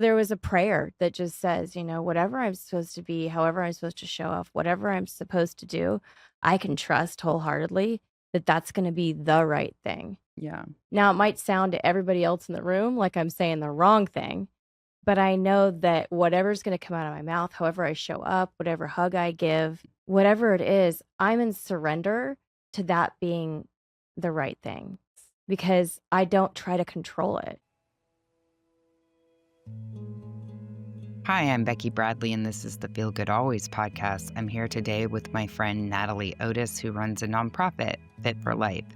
There was a prayer that just says, whatever I'm supposed to be, however I'm supposed to show up, whatever I'm supposed to do, I can trust wholeheartedly that that's going to be the right thing. Yeah. Now, it might sound to everybody else in the room like I'm saying the wrong thing, but I know that whatever's going to come out of my mouth, however I show up, whatever hug I give, whatever it is, I'm in surrender to that being the right thing because I don't try to control it. Hi, I'm Becky Bradley, and this is the Feel Good Always podcast. I'm here today with my friend Natalie Otis, who runs a nonprofit, Fit for Life,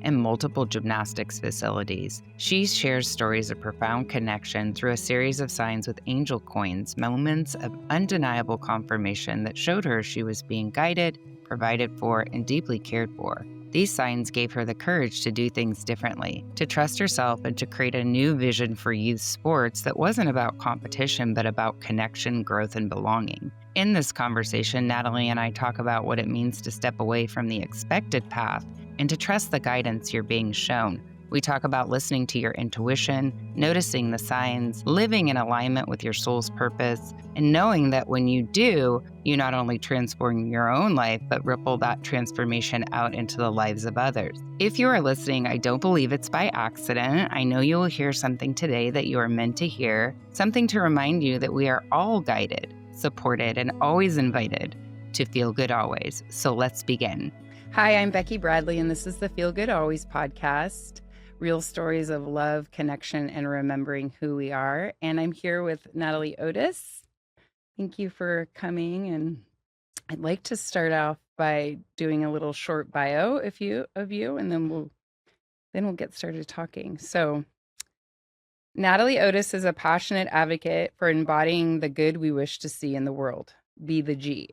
and multiple gymnastics facilities. She shares stories of profound connection through a series of signs with angel coins, moments of undeniable confirmation that showed her she was being guided, provided for, and deeply cared for. These signs gave her the courage to do things differently, to trust herself, and to create a new vision for youth sports that wasn't about competition, but about connection, growth, and belonging. In this conversation, Natalie and I talk about what it means to step away from the expected path and to trust the guidance you're being shown. We talk about listening to your intuition, noticing the signs, living in alignment with your soul's purpose, and knowing that when you do, you not only transform your own life, but ripple that transformation out into the lives of others. If you are listening, I don't believe it's by accident. I know you will hear something today that you are meant to hear, something to remind you that we are all guided, supported, and always invited to feel good always. So let's begin. Hi, I'm Becky Bradley, and this is the Feel Good Always podcast. Real stories of love, connection, and remembering who we are. And I'm here with Natalie Otis. Thank you for coming. And I'd like to start off by doing a little short bio of you, and then we'll get started talking. So, Natalie Otis is a passionate advocate for embodying the good we wish to see in the world. Be the G.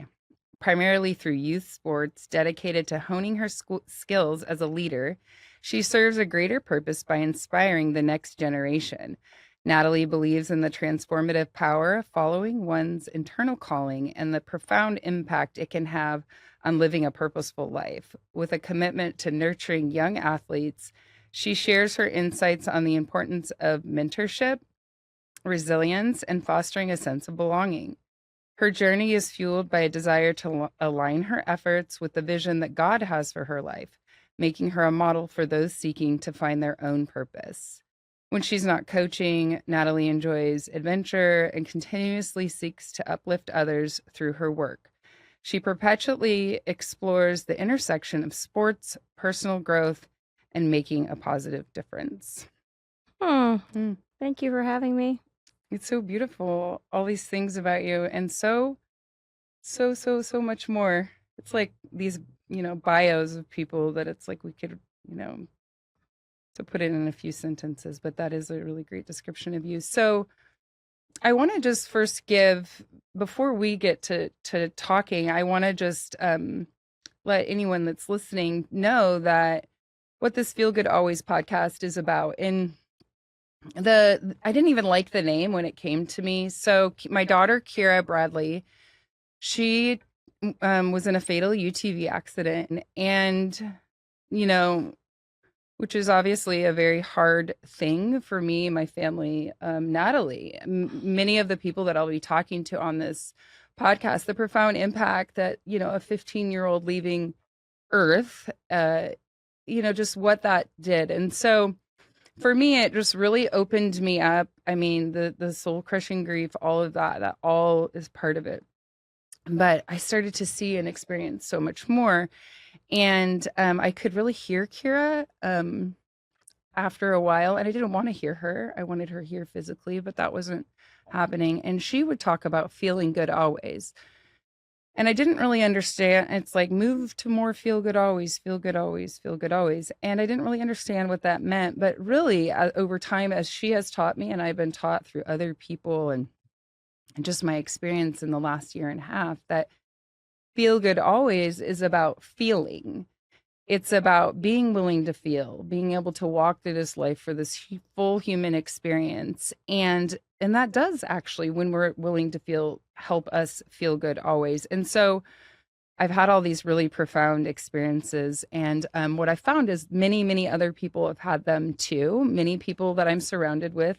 Primarily through youth sports, dedicated to honing her skills as a leader, she serves a greater purpose by inspiring the next generation. Natalie believes in the transformative power of following one's internal calling and the profound impact it can have on living a purposeful life. With a commitment to nurturing young athletes, she shares her insights on the importance of mentorship, resilience, and fostering a sense of belonging. Her journey is fueled by a desire to align her efforts with the vision that God has for her life, making her a model for those seeking to find their own purpose. When she's not coaching, Natalie enjoys adventure and continuously seeks to uplift others through her work. She perpetually explores the intersection of sports, personal growth, and making a positive difference. Thank you for having me. It's so beautiful, all these things about you, and so much more. It's like these, bios of people that it's like we could, to put it in a few sentences, but that is a really great description of you. So I want to just first before we get to talking, I want to just let anyone that's listening know that what this Feel Good Always podcast is about. And I didn't even like the name when it came to me. So my daughter, Kira Bradley, she was in a fatal UTV accident, and, which is obviously a very hard thing for me and my family. Natalie, many of the people that I'll be talking to on this podcast, the profound impact that, a 15-year-old leaving Earth, just what that did. And so for me, it just really opened me up. I mean, the soul crushing grief, all of that all is part of it. But I started to see and experience so much more. And I could really hear Kira after a while. And I didn't want to hear her. I wanted her here physically, but that wasn't happening. And she would talk about feeling good always. And I didn't really understand. It's like, move to more feel good always, feel good always, feel good always. And I didn't really understand what that meant. But really, over time, as she has taught me, and I've been taught through other people and just my experience in the last year and a half, that feel good always is about feeling. It's about being willing to feel, being able to walk through this life for this full human experience. And that does actually, when we're willing to feel, help us feel good always. And so I've had all these really profound experiences. And what I found is many, many other people have had them too. Many people that I'm surrounded with,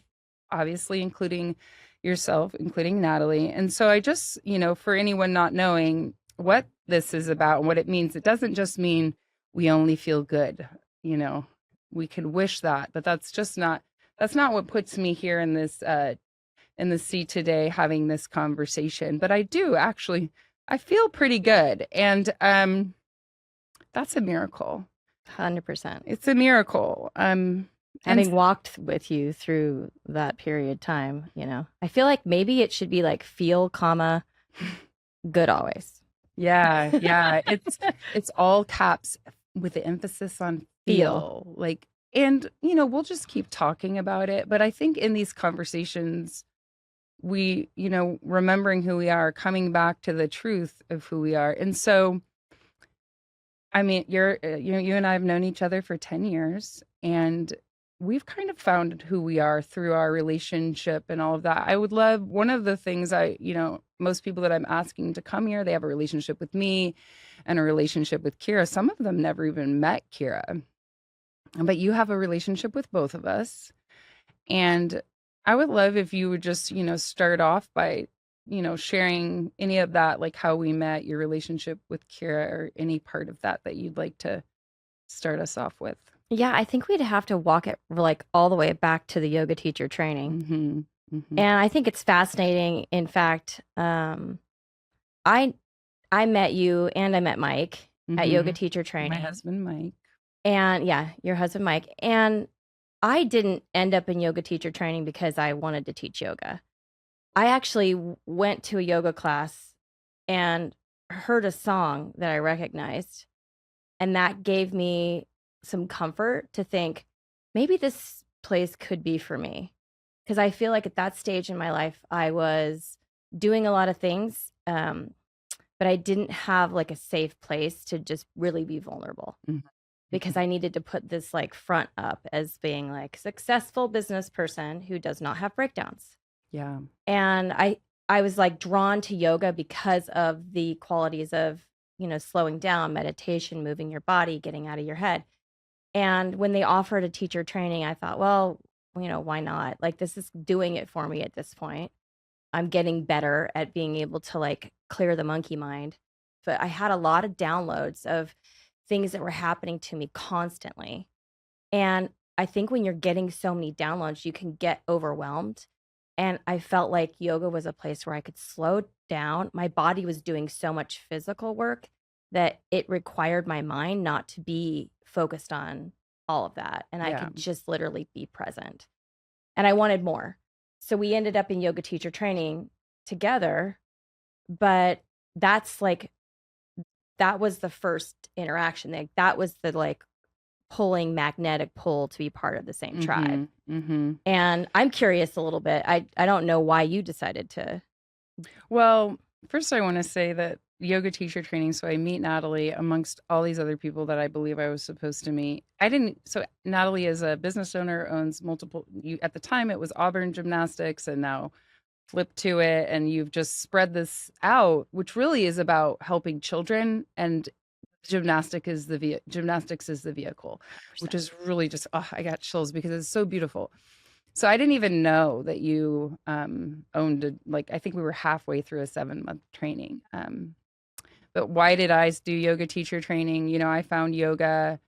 obviously, including, yourself, including Natalie. And so I just, for anyone not knowing what this is about and what it means, it doesn't just mean we only feel good. You know, we could wish that, but that's not what puts me here in the seat today having this conversation. But I do actually, I feel pretty good. And that's a miracle. 100%. It's a miracle. Having walked with you through that period of time, I feel like maybe it should be like feel, comma, good always. Yeah. It's all caps with the emphasis on feel. Like, and we'll just keep talking about it. But I think in these conversations, we, remembering who we are, coming back to the truth of who we are. And so, I mean, you and I have known each other for 10 years, and we've kind of found who we are through our relationship and all of that. I would love, one of the things most people that I'm asking to come here, they have a relationship with me and a relationship with Kira. Some of them never even met Kira, but you have a relationship with both of us. And I would love if you would just, start off by, sharing any of that, like how we met, your relationship with Kira, or any part of that you'd like to start us off with. Yeah, I think we'd have to walk it like all the way back to the yoga teacher training. Mm-hmm. And I think it's fascinating. In fact, I met you and I met Mike at yoga teacher training. My husband, Mike. And yeah, your husband, Mike. And I didn't end up in yoga teacher training because I wanted to teach yoga. I actually went to a yoga class and heard a song that I recognized. And that gave me some comfort to think maybe this place could be for me. Because I feel like at that stage in my life, I was doing a lot of things, but I didn't have like a safe place to just really be vulnerable. Mm-hmm. Because I needed to put this like front up as being like successful business person who does not have breakdowns. Yeah. And I was like drawn to yoga because of the qualities of, slowing down, meditation, moving your body, getting out of your head. And when they offered a teacher training, I thought, well, why not? Like, this is doing it for me at this point. I'm getting better at being able to like clear the monkey mind. But I had a lot of downloads of things that were happening to me constantly. And I think when you're getting so many downloads, you can get overwhelmed. And I felt like yoga was a place where I could slow down. My body was doing so much physical work that it required my mind not to be focused on all of that. And I could just literally be present. And I wanted more. So we ended up in yoga teacher training together. But that's like, that was the first interaction. Like, that was the like pulling magnetic pull to be part of the same tribe. Mm-hmm. And I'm curious a little bit. I don't know why you decided to. Well, first I want to say that yoga teacher training. So I meet Natalie amongst all these other people that I believe I was supposed to meet. So Natalie is a business owner, owns multiple, at the time it was Auburn Gymnastics, and now flip to it. And you've just spread this out, which really is about helping children, and gymnastics is the vehicle, 100%. Which is really just, I got chills because it's so beautiful. So I didn't even know that you owned I think we were halfway through a 7-month training. But why did I do yoga teacher training? I found yoga.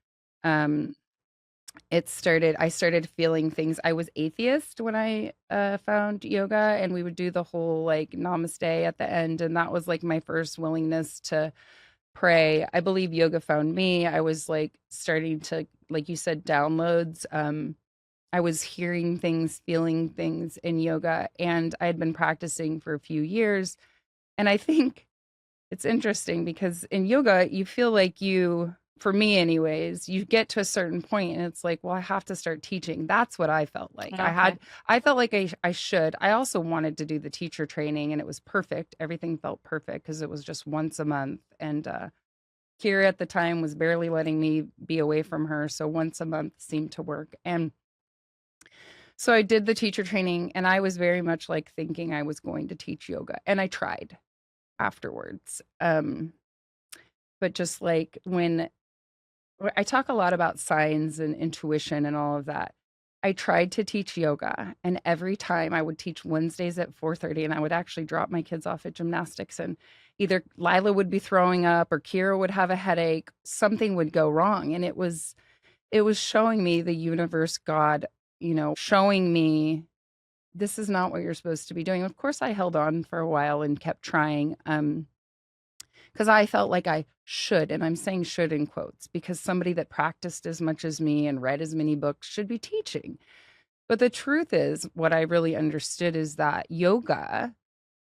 I started feeling things. I was atheist when I found yoga, and we would do the whole like namaste at the end. And that was like my first willingness to pray. I believe yoga found me. I was like starting to, like you said, downloads. I was hearing things, feeling things in yoga, and I had been practicing for a few years. And I think it's interesting because in yoga, you feel like for me anyways, you get to a certain point and it's like, well, I have to start teaching. That's what I felt like. Okay. I felt like I should. I also wanted to do the teacher training, and it was perfect. Everything felt perfect because it was just once a month. And Kira at the time was barely letting me be away from her. So once a month seemed to work. And so I did the teacher training, and I was very much like thinking I was going to teach yoga, and I tried afterwards. But just like when I talk a lot about signs and intuition and all of that, I tried to teach yoga, and every time I would teach Wednesdays at 4:30, and I would actually drop my kids off at gymnastics, and either Lila would be throwing up or Kira would have a headache, something would go wrong. And it was showing me the universe, God, showing me this is not what you're supposed to be doing. Of course, I held on for a while and kept trying. Because I felt like I should, and I'm saying should in quotes, because somebody that practiced as much as me and read as many books should be teaching. But the truth is, what I really understood is that yoga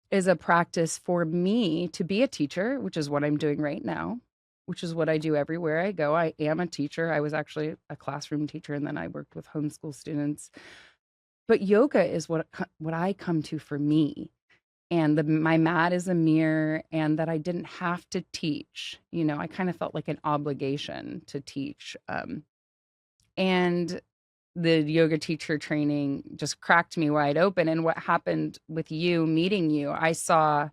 is a practice for me to be a teacher, which is what I'm doing right now, which is what I do everywhere I go. I am a teacher. I was actually a classroom teacher, and then I worked with homeschool students. But yoga is what I come to for me, and my mat is a mirror, and that I didn't have to teach. I kind of felt like an obligation to teach. And the yoga teacher training just cracked me wide open. And what happened with you, meeting you, I saw,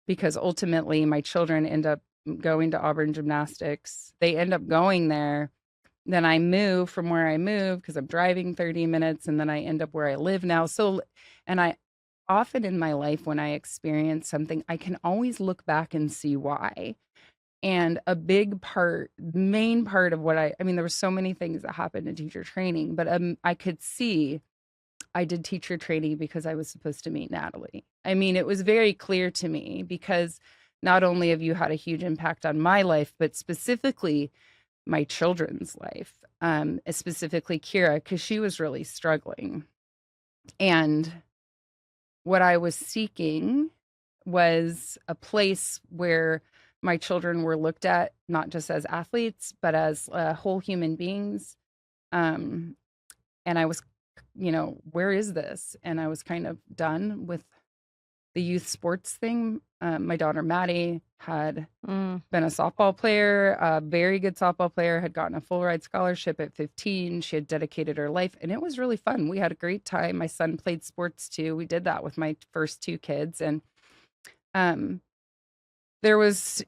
because ultimately my children end up going to Auburn Gymnastics. They end up going there. Then I move from where I move because I'm driving 30 minutes, and then I end up where I live now. So, and I often in my life, when I experience something, I can always look back and see why. And a big part, main part of what I mean, there were so many things that happened in teacher training, but I could see I did teacher training because I was supposed to meet Natalie. I mean, it was very clear to me, because not only have you had a huge impact on my life, but specifically my children's life, specifically Kira, because she was really struggling. And what I was seeking was a place where my children were looked at not just as athletes, but as whole human beings. And I was, where is this? And I was kind of done with the youth sports thing. My daughter Maddie had been a softball player, a very good softball player, had gotten a full ride scholarship at 15. She had dedicated her life, and it was really fun. We had a great time. My son played sports too. We did that with my first two kids. And there was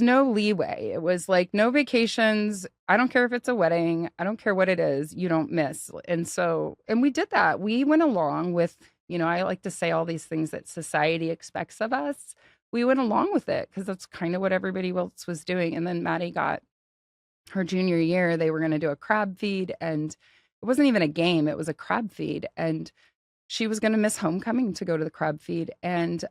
no leeway. It was like no vacations. I don't care if it's a wedding. I don't care what it is. You don't miss. And we did that. We went along with, I like to say all these things that society expects of us. We went along with it because that's kind of what everybody else was doing. And then Maddie got her junior year. They were going to do a crab feed, and it wasn't even a game. It was a crab feed. And she was going to miss homecoming to go to the crab feed. And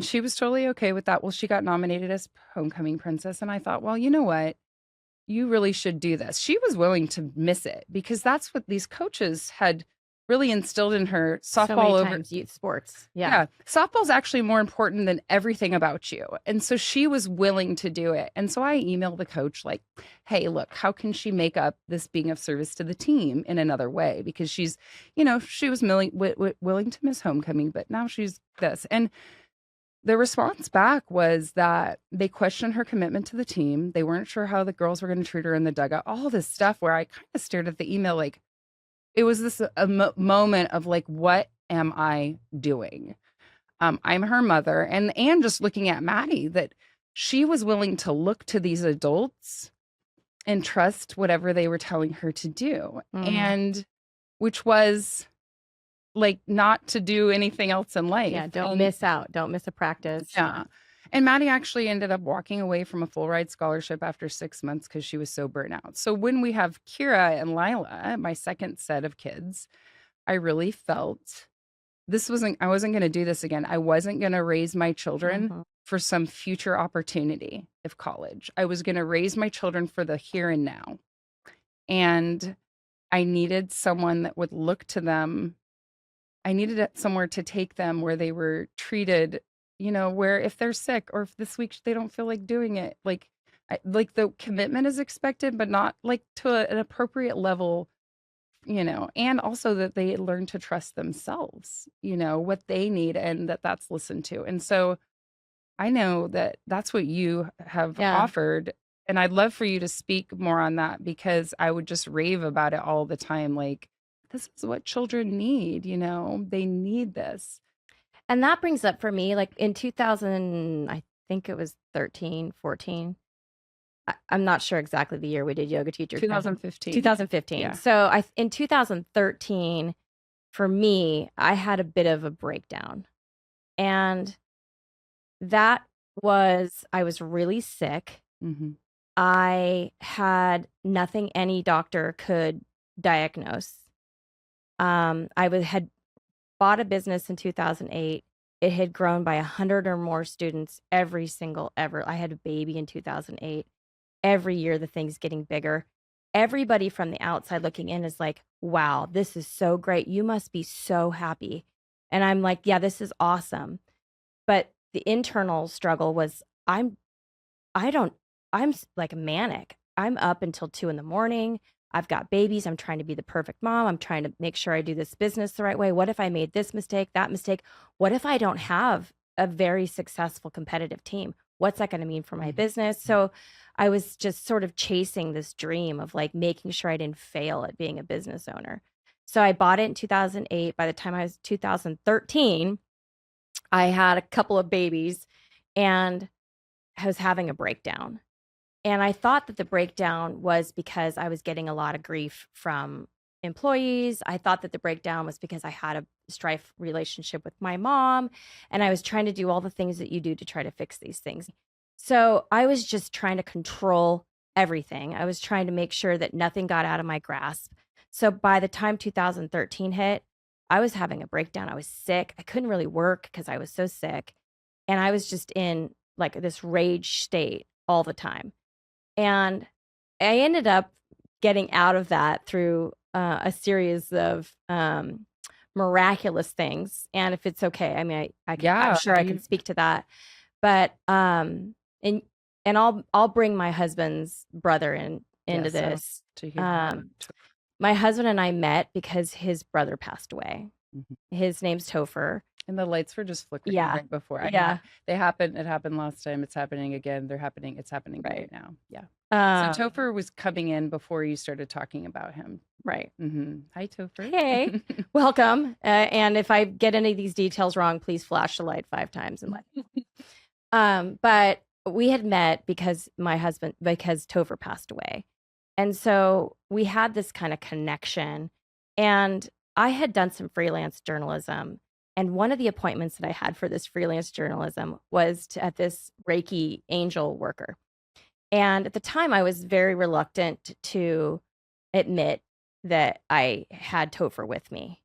she was totally okay with that. Well, she got nominated as homecoming princess. And I thought, well, you know what? You really should do this. She was willing to miss it because that's what these coaches had really instilled in her. Softball so many times, youth sports. Yeah. Softball's actually more important than everything about you. And so she was willing to do it. And so I emailed the coach like, hey, look, how can she make up this being of service to the team in another way? Because she's, she was willing to miss homecoming, but now she's this. And the response back was that they questioned her commitment to the team. They weren't sure how the girls were going to treat her in the dugout, all this stuff, where I kind of stared at the email like it was this moment of like, what am I doing? I'm her mother. And just looking at Maddie, that she was willing to look to these adults and trust whatever they were telling her to do. And which was like not to do anything else in life. Yeah, don't miss out. Don't miss a practice. Yeah. And Maddie actually ended up walking away from a full ride scholarship after 6 months because she was so burnt out. So when we have Kira and Lila, my second set of kids, I really felt I wasn't going to do this again. I wasn't going to raise my children for some future opportunity of college. I was going to raise my children for the here and now. And I needed someone that would look to them. I needed somewhere to take them where they were treated, where if they're sick or if this week they don't feel like doing it, like the commitment is expected, but not like to an appropriate level, and also that they learn to trust themselves, what they need, and that's listened to. And so I know that that's what you have offered. And I'd love for you to speak more on that, because I would just rave about it all the time. Like, this is what children need, they need this. And that brings up for me, like in 2000, I think it was 13, 14, I'm not sure exactly the year we did yoga teacher training. 2015. 2015. Yeah. So in 2013, for me, I had a bit of a breakdown. And that was, I was really sick. Mm-hmm. I had nothing any doctor could diagnose. Had bought a business in 2008. It had grown by 100 or more students ever. I had a baby in 2008. Every year, the thing's getting bigger. Everybody from the outside looking in is like, wow, this is so great. You must be so happy. And I'm like, yeah, this is awesome. But the internal struggle was I'm like manic. I'm up until 2 a.m. I've got babies. I'm trying to be the perfect mom. I'm trying to make sure I do this business the right way. What if I made this mistake, that mistake? What if I don't have a very successful competitive team? What's that going to mean for my business? So I was just sort of chasing this dream of like making sure I didn't fail at being a business owner. So I bought it in 2008. By the time I was 2013, I had a couple of babies and I was having a breakdown. And I thought that the breakdown was because I was getting a lot of grief from employees. I thought that the breakdown was because I had a strife relationship with my mom and I was trying to do all the things that you do to try to fix these things. So I was just trying to control everything. I was trying to make sure that nothing got out of my grasp. So by the time 2013 hit, I was having a breakdown. I was sick. I couldn't really work because I was so sick. And I was just in like this rage state all the time. And I ended up getting out of that through a series of miraculous things. And if it's okay, I mean, I'm sure I can speak to that. But and I'll bring my husband's brother into this. My husband and I met because his brother passed away. Mm-hmm. His name's Topher. And the lights were just flickering right before. They happened. It happened last time. It's happening again. It's happening right now. Yeah. So Topher was coming in before you started talking about him. Right. Mm-hmm. Hi, Topher. Hey, welcome. And if I get any of these details wrong, please flash the light 5 times and let me know. But we had met because Topher passed away. And so we had this kind of connection. And I had done some freelance journalism. And one of the appointments that I had for this freelance journalism was at this Reiki angel worker. And at the time, I was very reluctant to admit that I had Topher with me.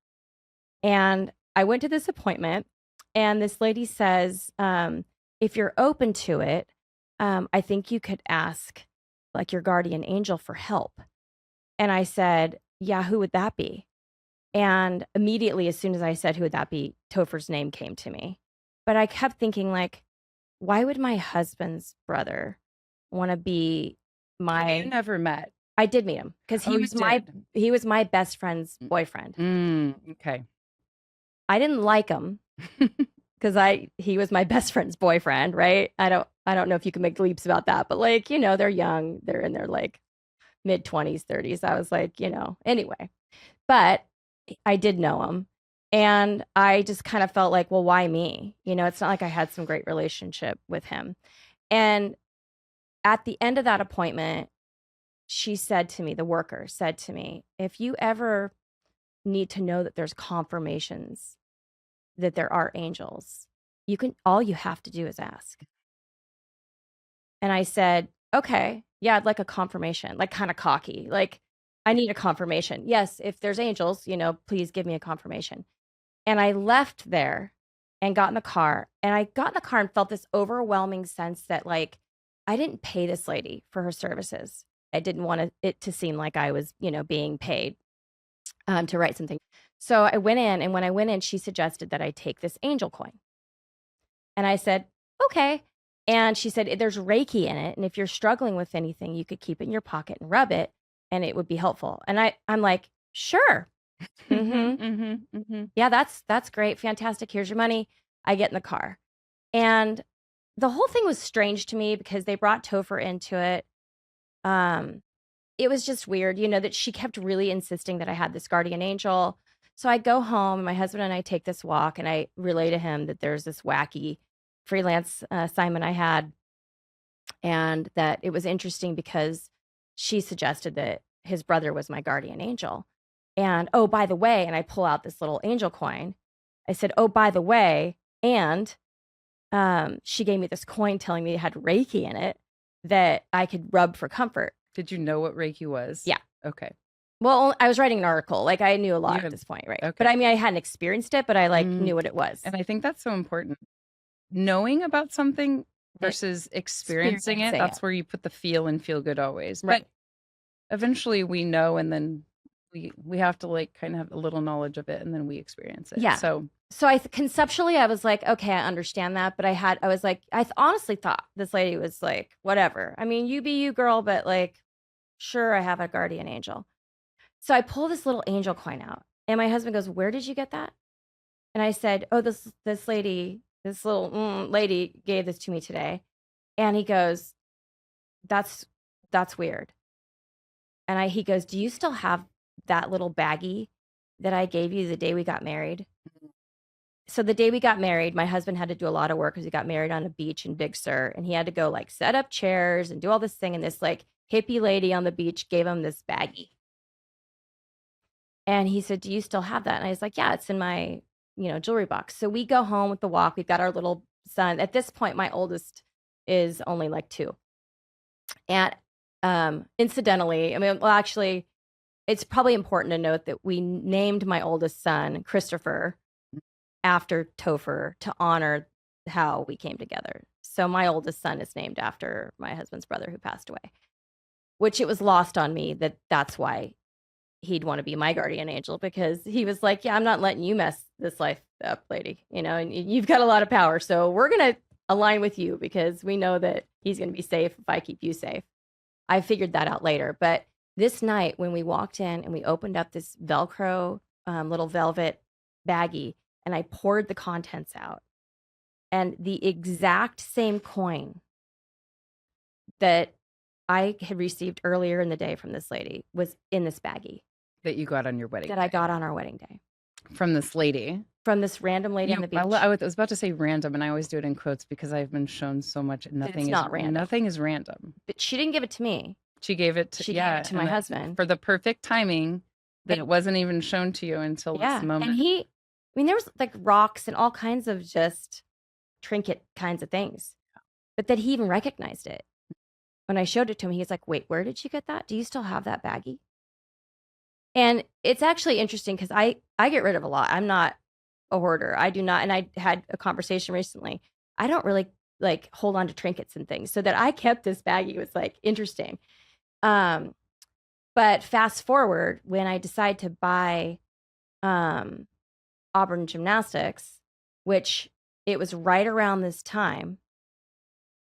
And I went to this appointment, and this lady says, if you're open to it, I think you could ask like your guardian angel for help. And I said, yeah, who would that be? And immediately, as soon as I said, who would that be, Topher's name came to me. But I kept thinking, like, why would my husband's brother want to be my... You never met. I did meet him because he was my best friend's boyfriend. Okay. I didn't like him because he was my best friend's boyfriend, right? I don't know if you can make leaps about that, but like, they're young. They're in their like mid-20s, 30s. I was like, anyway. But I did know him. And I just kind of felt like, well, why me? It's not like I had some great relationship with him. And at the end of that appointment, the worker said to me, if you ever need to know that there's confirmations that there are angels, all you have to do is ask. And I said, okay, yeah, I'd like a confirmation, like kind of cocky, like I need a confirmation. Yes, if there's angels, please give me a confirmation. And I left there and got in the car. And I got in the car and felt this overwhelming sense that like, I didn't pay this lady for her services. I didn't want it to seem like I was, being paid to write something. So I went in, and when I went in, she suggested that I take this angel coin. And I said, okay. And she said, there's Reiki in it. And if you're struggling with anything, you could keep it in your pocket and rub it, and it would be helpful. And I'm like, sure. Yeah, that's great. Fantastic. Here's your money. I get in the car. And the whole thing was strange to me because they brought Topher into it. It was just weird, that she kept really insisting that I had this guardian angel. So I go home, and my husband and I take this walk, and I relay to him that there's this wacky freelance assignment I had. And that it was interesting because she suggested that his brother was my guardian angel. And oh, by the way, and I pull out this little angel coin. I said, oh, by the way, and she gave me this coin telling me it had Reiki in it that I could rub for comfort. Did you know what Reiki was? Yeah. Okay. Well, I was writing an article. Like, I knew a lot at this point, right? Okay. But I mean, I hadn't experienced it, but I knew what it was. And I think that's so important. Knowing about something versus experiencing it, that's where you put the feel and feel good always. Right. But eventually we know, and then we have to like kind of have a little knowledge of it, and then we experience it. Yeah. So conceptually, I was like, okay, I understand that. But I was like, honestly thought this lady was like, whatever. I mean, you be you, girl, but like, sure, I have a guardian angel. So I pull this little angel coin out, and my husband goes, where did you get that? And I said, oh, this little lady gave this to me today. And he goes, that's weird. And he goes, do you still have that little baggie that I gave you the day we got married? So the day we got married, my husband had to do a lot of work because he got married on a beach in Big Sur, and he had to go like set up chairs and do all this thing. And this like hippie lady on the beach gave him this baggie. And he said, do you still have that? And I was like, yeah, it's in my, jewelry box. So we go home with the walk. We've got our little son. At this point, my oldest is only like 2. And incidentally, I mean, well, actually, it's probably important to note that we named my oldest son Christopher after Topher to honor how we came together. So my oldest son is named after my husband's brother who passed away, which it was lost on me that's why he'd want to be my guardian angel, because he was like, yeah, I'm not letting you mess this life up, lady, and you've got a lot of power. So we're going to align with you because we know that he's going to be safe if I keep you safe. I figured that out later. But this night when we walked in and we opened up this Velcro little velvet baggie, and I poured the contents out, and the exact same coin that I had received earlier in the day from this lady was in this baggie. That you got on your wedding day. I got on our wedding day. From this lady? From this random lady on the beach. I was about to say random, and I always do it in quotes because I've been shown so much. Nothing is random. Nothing is random. But she didn't give it to me. She gave it to my husband. For the perfect timing that it wasn't even shown to you until this moment. And there was like rocks and all kinds of just trinket kinds of things. But that he even recognized it. When I showed it to him, he's like, wait, where did you get that? Do you still have that baggie? And it's actually interesting because I get rid of a lot. I'm not a hoarder. I do not. And I had a conversation recently. I don't really like hold on to trinkets and things. So that I kept this baggie was like interesting. But fast forward, when I decide to buy Auburn Gymnastics, which it was right around this time,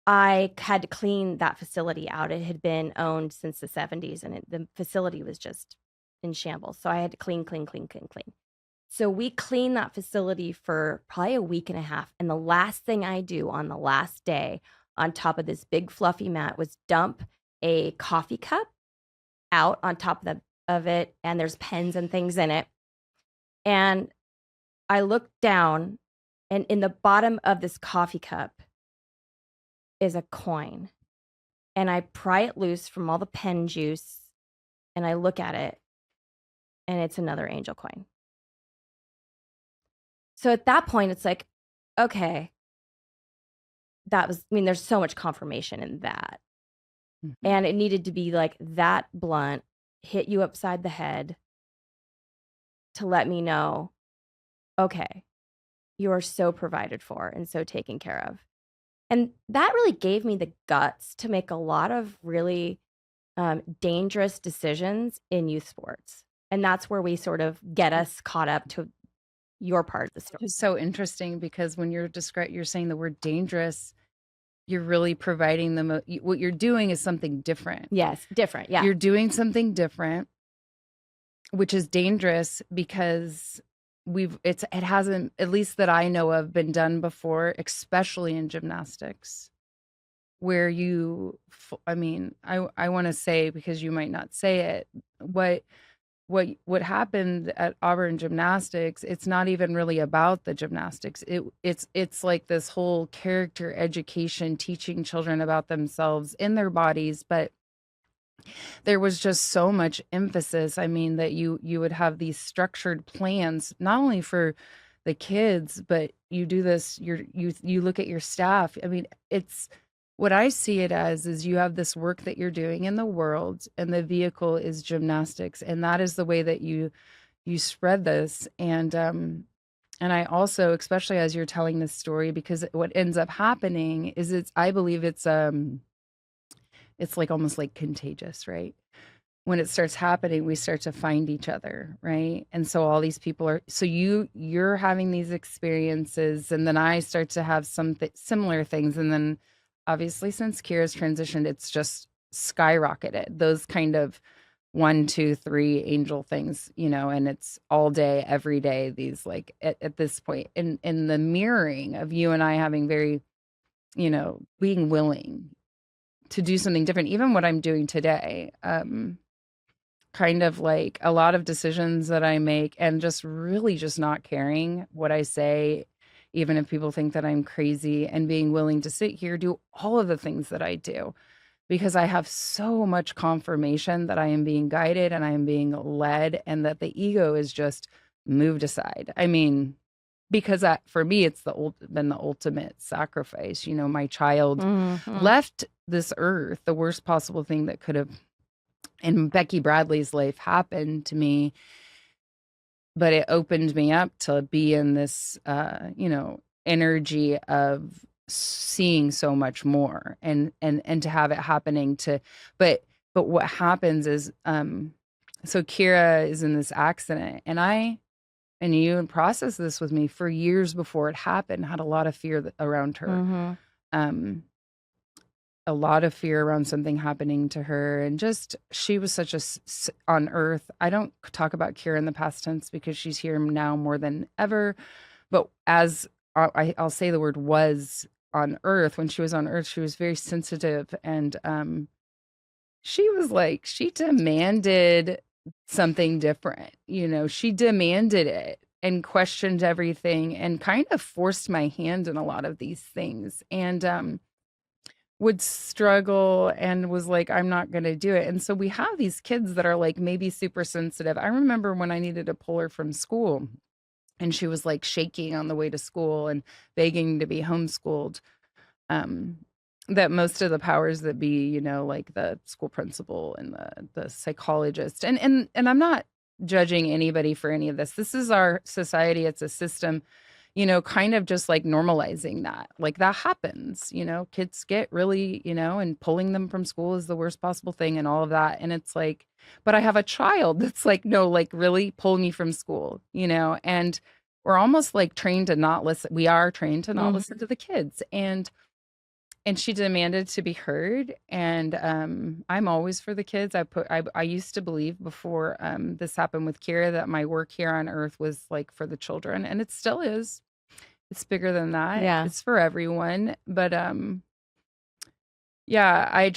I had to clean that facility out. It had been owned since the 70s, and the facility was just in shambles. So I had to clean. So we cleaned that facility for probably a week and a half. And the last thing I do on the last day on top of this big fluffy mat was dump a coffee cup out on top of it. And there's pens and things in it. And I looked down, and in the bottom of this coffee cup is a coin. And I pry it loose from all the pen juice, and I look at it, and it's another angel coin. So at that point, it's like, okay, there's so much confirmation in that. Mm-hmm. And it needed to be like that blunt, hit you upside the head to let me know, okay, you are so provided for and so taken care of. And that really gave me the guts to make a lot of really dangerous decisions in youth sports. And that's where we sort of get us caught up to your part of the story. It's so interesting because when you're saying the word dangerous, you're really providing them. What you're doing is something different. Yes, different. Yeah. You're doing something different, which is dangerous because it hasn't, at least that I know of, been done before, especially in gymnastics, where I want to say, because you might not say it, what happened at Auburn Gymnastics, it's not even really about the gymnastics. It's like this whole character education, teaching children about themselves in their bodies, but there was just so much emphasis. I mean, that you would have these structured plans, not only for the kids, but you do this, you look at your staff. I mean, it's what I see it as is you have this work that you're doing in the world, and the vehicle is gymnastics, and that is the way that you spread this. And I also, especially as you're telling this story, because what ends up happening is I believe it's like almost like contagious, right? When it starts happening, we start to find each other, right? And so all these people are, so you're having these experiences, and then I start to have some similar things. And then obviously since Kira's transitioned, it's just skyrocketed. Those kind of 1, 2, 3 angel things, and it's all day, every day, these like at this point in the mirroring of you and I having very, being willing to do something different, even what I'm doing today. Kind of like a lot of decisions that I make, and just really just not caring what I say, even if people think that I'm crazy, and being willing to sit here, do all of the things that I do, because I have so much confirmation that I am being guided and I am being led, and that the ego is just moved aside. I mean, because for me, it's been the ultimate sacrifice. My child left this earth, the worst possible thing that could have in Becky Bradley's life happened to me, but it opened me up to be in this, energy of seeing so much more, and to have it happening but what happens is, so Kira is in this accident, and you processed this with me for years before it happened, had a lot of fear around her. A lot of fear around something happening to her, and just she was such on earth. I don't talk about Kira in the past tense because she's here now more than ever, but as I'll say the word was on earth. When she was on earth, she was very sensitive, and she was like, she demanded something different. She demanded it and questioned everything, and kind of forced my hand in a lot of these things, and would struggle, and was like, I'm not going to do it. And so we have these kids that are like maybe super sensitive. I remember when I needed to pull her from school, and she was like shaking on the way to school and begging to be homeschooled. That most of the powers that be, like the school principal and the psychologist, and I'm not judging anybody for any of this. This is our society. It's a system, kind of just like normalizing that. Like that happens, kids get really, and pulling them from school is the worst possible thing and all of that. And it's like, but I have a child that's like, no, like really pull me from school, and we're almost like trained to not listen. We are trained to not listen to the kids. And she demanded to be heard. And I'm always for the kids. I used to believe before this happened with Kira that my work here on earth was like for the children, and it still is. It's bigger than that. Yeah. It's for everyone. But yeah,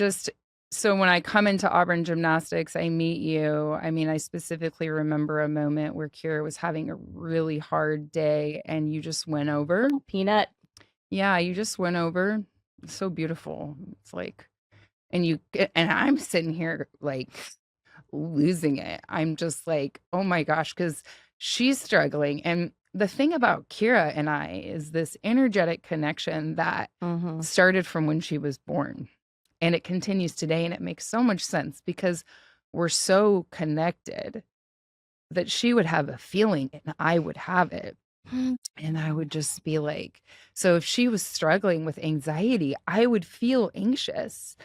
so when I come into Auburn Gymnastics, I meet you. I mean, I specifically remember a moment where Kira was having a really hard day, and you just went over. Peanut. Yeah, you just went over. It's so beautiful. It's like, and I'm sitting here like losing it. I'm just like, oh my gosh, because she's struggling. And the thing about Kira and I is this energetic connection that started from when she was born, and it continues today. And it makes so much sense because we're so connected that she would have a feeling and I would have it. And I would just be like, so if she was struggling with anxiety, I would feel anxious.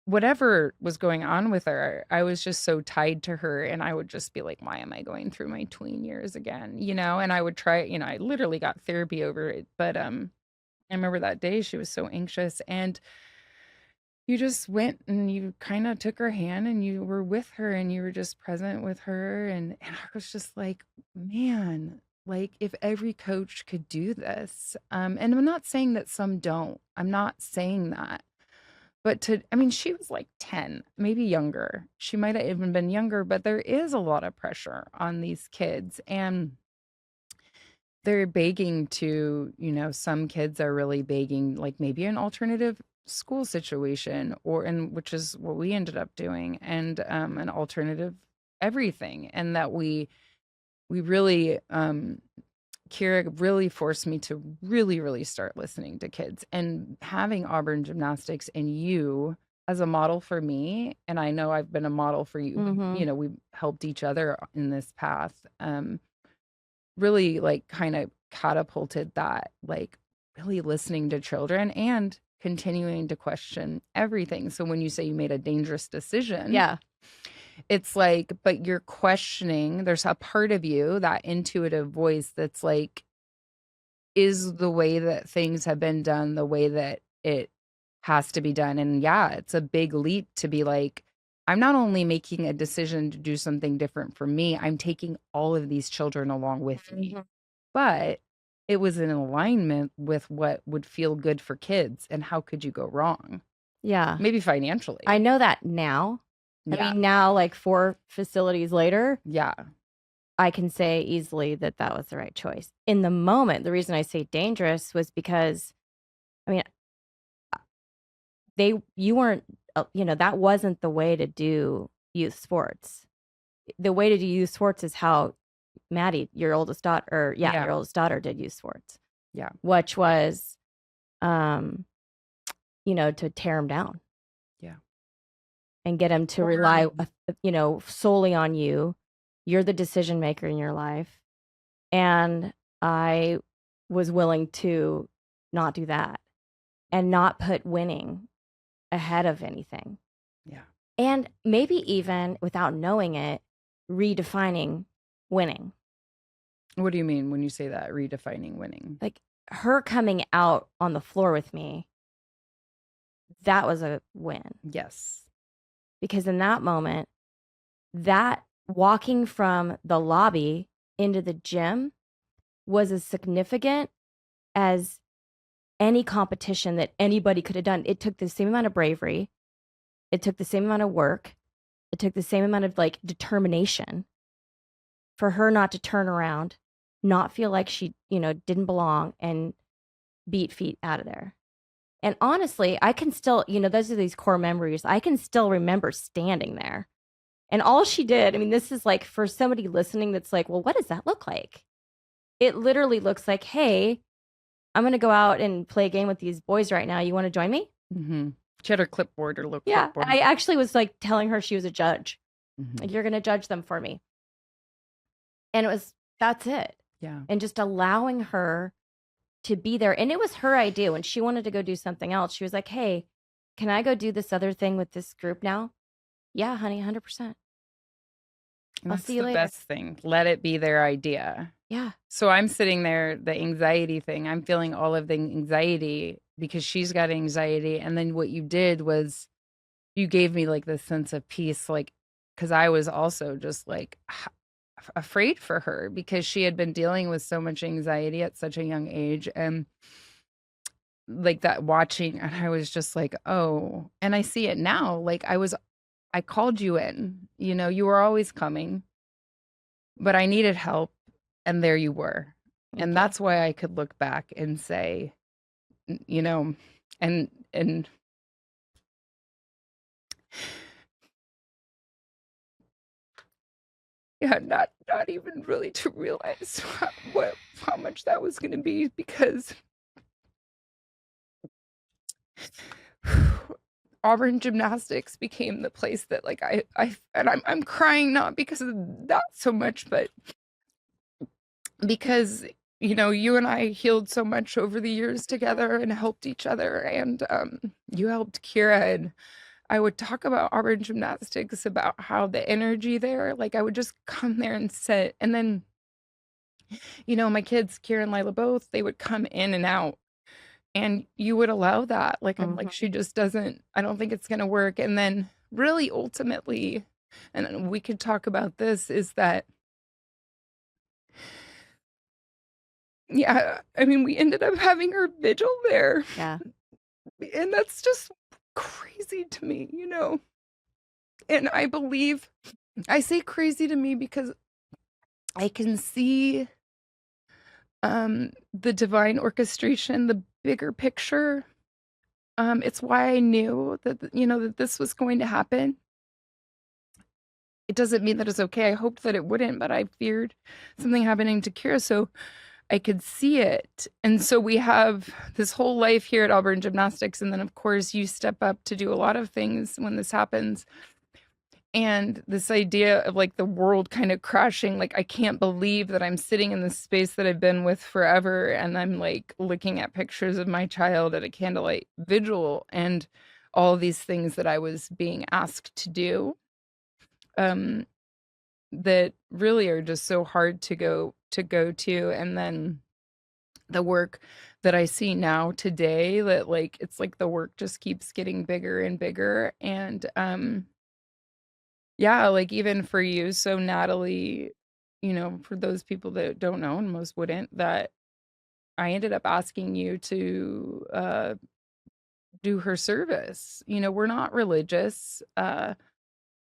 Whatever was going on with her, I was just so tied to her, and I would just be like, why am I going through my tween years again? And I would try, I literally got therapy over it. But I remember that day she was so anxious, and you just went and you kind of took her hand and you were with her and you were just present with her. And I was just like, man, like if every coach could do this. And I'm not saying that some don't. I'm not saying that. But I mean, she was like 10, maybe younger. She might have even been younger, but there is a lot of pressure on these kids. And they're begging to, some kids are really begging, like maybe an alternative school situation, and which is what we ended up doing, and an alternative everything. And that we really, Kira really forced me to really, really start listening to kids and having Auburn Gymnastics and you as a model for me. And I know I've been a model for you. Mhm. We've helped each other in this path. Really like kind of catapulted that, like really listening to children and continuing to question everything. So when you say you made a dangerous decision, Yeah. it's like, but you're questioning, there's a part of you, that intuitive voice that's like, is the way that things have been done the way that it has to be done? And yeah, it's a big leap to be like, I'm not only making a decision to do something different for me, I'm taking all of these children along with me. Mhm. But it was in alignment with what would feel good for kids. And how could you go wrong? Yeah. Maybe I financially. know that now. I Yeah. mean, now, like 4 facilities later, Yeah. I can say easily that that was the right choice. In the moment, the reason I say dangerous was because, I mean, you weren't, that wasn't the way to do youth sports. The way to do youth sports is how Maddie, your oldest daughter, or yeah, Yeah. your oldest daughter did youth sports, Yeah. which was, um, to tear him down Yeah. and get him to rely, solely on you. You're the decision maker in your life. And I was willing to not do that and not put winning ahead of anything. Yeah. And maybe even without knowing it, redefining winning. What do you mean when you say that, redefining winning? Like her coming out on the floor with me, that was a win. Yes. Because in that moment, that walking from the lobby into the gym was as significant as any competition that anybody could have done. It took the same amount of bravery. It took the same amount of work. It took the same amount of like determination for her not to turn around, not feel like she, didn't belong and beat feet out of there. And honestly, I can still, those are these core memories. I can still remember standing there. And all she did, I mean, this is like for somebody listening that's like, well, what does that look like? It literally looks like, hey, I'm going to go out and play a game with these boys right now. You want to join me? Mm-hmm. She had her clipboard, her little Yeah. clipboard. I actually was like telling her she was a judge. Mm-hmm. Like, you're going to judge them for me. And that's it. Yeah. And just allowing her to be there. And it was her idea when she wanted to go do something else. She was like, hey, can I go do this other thing with this group now? Yeah, honey, 100%. I'll see you later. That's the best thing. Let it be their idea. Yeah. So I'm sitting there, the anxiety thing, I'm feeling all of the anxiety because she's got anxiety. And then what you did was you gave me like this sense of peace, like, because I was also just like afraid for her because she had been dealing with so much anxiety at such a young age. And like that watching, and I was just like, oh, and I see it now. Like I called you in, you were always coming, but I needed help. And there you were. And that's why I could look back and say, and yeah, not even really to realize how much that was going to be, because Auburn Gymnastics became the place that like I'm crying, not because of that so much, but because you and I healed so much over the years together and helped each other, and you helped Kira. And I would talk about Auburn Gymnastics, about how the energy there, like I would just come there and sit, and then my kids, Kira and Lila both, they would come in and out, and you would allow that. Like I'm like, she just doesn't, I don't think it's gonna work. And then really ultimately, and we could talk about this, is that yeah, I mean, we ended up having her vigil there. Yeah. And that's just crazy to me, you know? And I say crazy to me because I can see the divine orchestration, the bigger picture. It's why I knew that, you know, that this was going to happen. It doesn't mean that it's okay. I hoped that it wouldn't, but I feared something happening to Kira, so I could see it. And so we have this whole life here at Auburn Gymnastics. And then, of course, you step up to do a lot of things when this happens. And this idea of like the world kind of crashing, like I can't believe that I'm sitting in this space that I've been with forever. And I'm like looking at pictures of my child at a candlelight vigil and all these things that I was being asked to do. That really are just so hard to go to. And then the work that I see now today, that like it's like the work just keeps getting bigger and bigger. And yeah, like even for you, so Natalie, you know, for those people that don't know, and most wouldn't, that I ended up asking you to do her service. You know, we're not religious,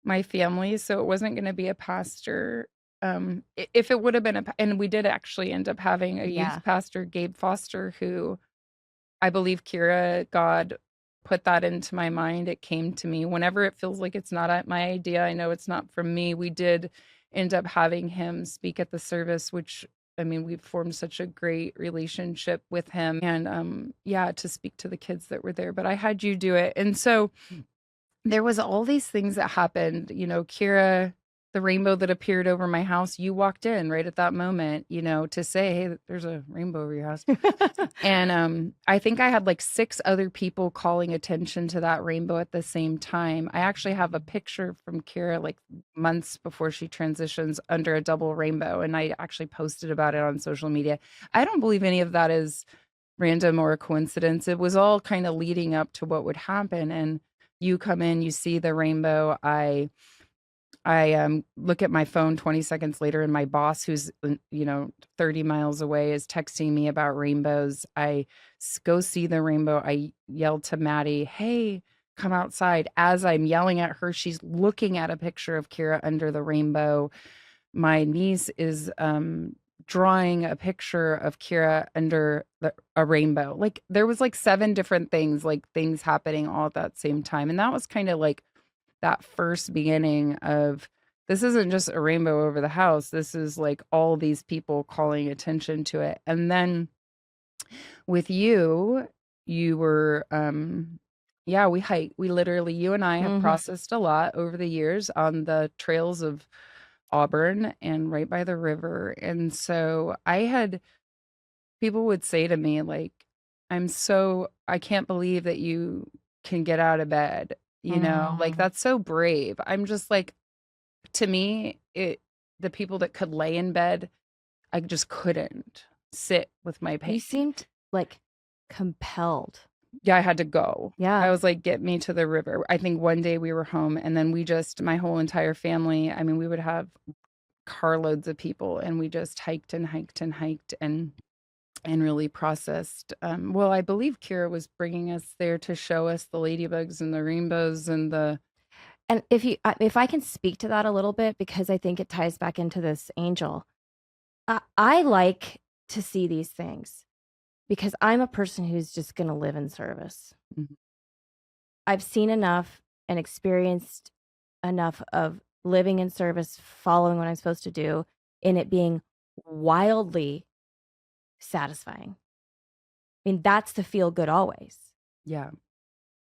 my family, so it wasn't going to be a pastor. If it would have been and we did actually end up having a youth pastor, Gabe Foster, who I believe Kira, God put that into my mind. It came to me whenever it feels like it's not my idea. I know it's not from me. We did end up having him speak at the service, which I mean, we've formed such a great relationship with him, and yeah, to speak to the kids that were there. But I had you do it, and so there was all these things that happened, you know, Kira, the rainbow that appeared over my house, you walked in right at that moment, you know, to say, hey, there's a rainbow over your house. And I think I had like 6 other people calling attention to that rainbow at the same time. I actually have a picture from Kira like months before she transitions under a double rainbow. And I actually posted about it on social media. I don't believe any of that is random or a coincidence. It was all kind of leading up to what would happen. And you come in, you see the rainbow. I look at my phone 20 seconds later, and my boss, who's, you know, 30 miles away, is texting me about rainbows. I go see the rainbow. I yell to Maddie, hey, come outside. As I'm yelling at her, she's looking at a picture of Kira under the rainbow. My niece is drawing a picture of Kira under a rainbow. Like there was like 7 different things, like things happening all at that same time. And that was kind of like that first beginning of, this isn't just a rainbow over the house. This is like all these people calling attention to it. And then with you were, yeah, we hiked. We literally, you and I have processed a lot over the years on the trails of Auburn and right by the river. And so people would say to me, like, I can't believe that you can get out of bed, you know, like that's so brave. I'm just like, to me, the people that could lay in bed, I just couldn't sit with my pain. You seemed like compelled. Yeah, I had to go. Yeah. I was like, get me to the river. I think one day we were home, and then my whole entire family, I mean, we would have carloads of people, and we just hiked and hiked and hiked and really processed. Well, I believe Kira was bringing us there to show us the ladybugs and the rainbows and if I can speak to that a little bit, because I think it ties back into this angel. I like to see these things because I'm a person who's just going to live in service. Mm-hmm. I've seen enough and experienced enough of living in service, following what I'm supposed to do, and it being wildly satisfying. I mean, that's the feel good always. Yeah.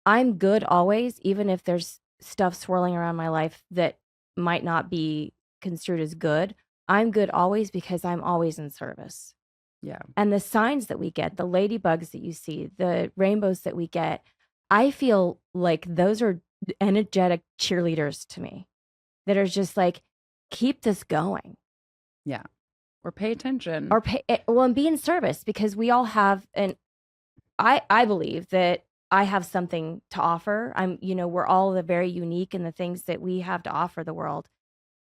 I'm good always, even if there's stuff swirling around my life that might not be construed as good. I'm good always because I'm always in service. Yeah. And the signs that we get, the ladybugs that you see, the rainbows that we get, I feel like those are energetic cheerleaders to me that are just like, keep this going. Yeah. Or pay attention. And be in service, because we all have, and I believe that I have something to offer. We're all very unique in the things that we have to offer the world.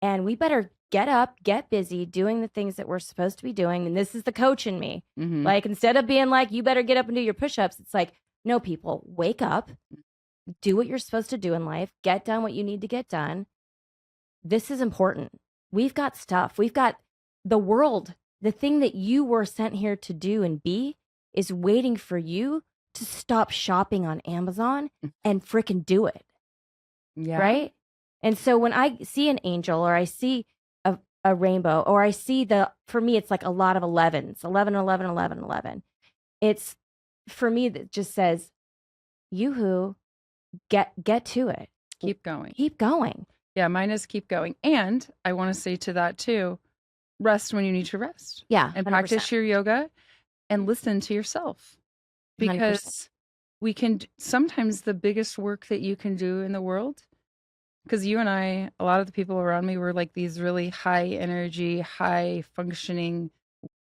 And we better get up, get busy doing the things that we're supposed to be doing. And this is the coach in me. Mm-hmm. Like, instead of being like, you better get up and do your push-ups, it's like, no, people, wake up, do what you're supposed to do in life, get done what you need to get done. This is important. We've got stuff. We've got the world. The thing that you were sent here to do and be is waiting for you to stop shopping on Amazon and frickin' do it. Yeah. Right? And so when I see an angel or I see a rainbow or I see for me, it's like a lot of 11s, 11, 11, 11, 11. It's, for me, that just says, yoo-hoo, get to it. Keep going. Keep going. Yeah, mine is keep going. And I want to say to that too, rest when you need to rest. Yeah. And 100%. practice your yoga and listen to yourself. Because 100%. we can, sometimes the biggest work that you can do in the world, because you and I, a lot of the people around me were like these really high energy, high functioning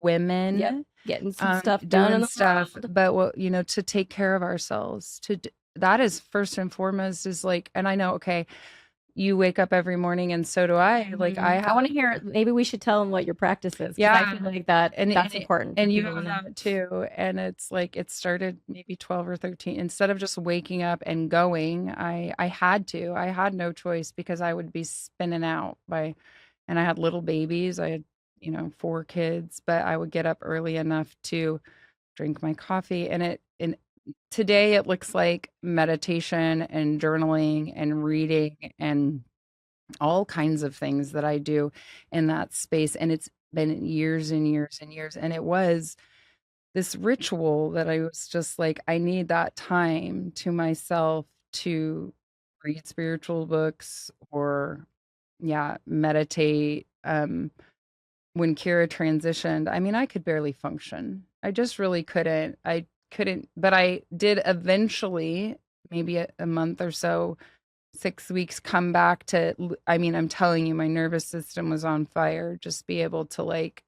women. Yep. Getting some stuff done in the stuff, world. but what, to take care of ourselves, that is first and foremost, is like, and I know, okay, you wake up every morning and so do I. Like I want to hear, maybe we should tell them what your practice is. Yeah. I feel like that's important. And you have that too. And it's like, it started maybe 12 or 13. Instead of just waking up and going, I had no choice because I would be spinning out and I had little babies. I had, 4 kids, but I would get up early enough to drink my coffee. And today it looks like meditation and journaling and reading and all kinds of things that I do in that space. And it's been years and years and years. And it was this ritual that I was just like, I need that time to myself to read spiritual books or, meditate. When Kira transitioned, I mean, I could barely function. I just really couldn't. But I did eventually, maybe a month or so, 6 weeks, come back to, I mean, I'm telling you, my nervous system was on fire. Just be able to like,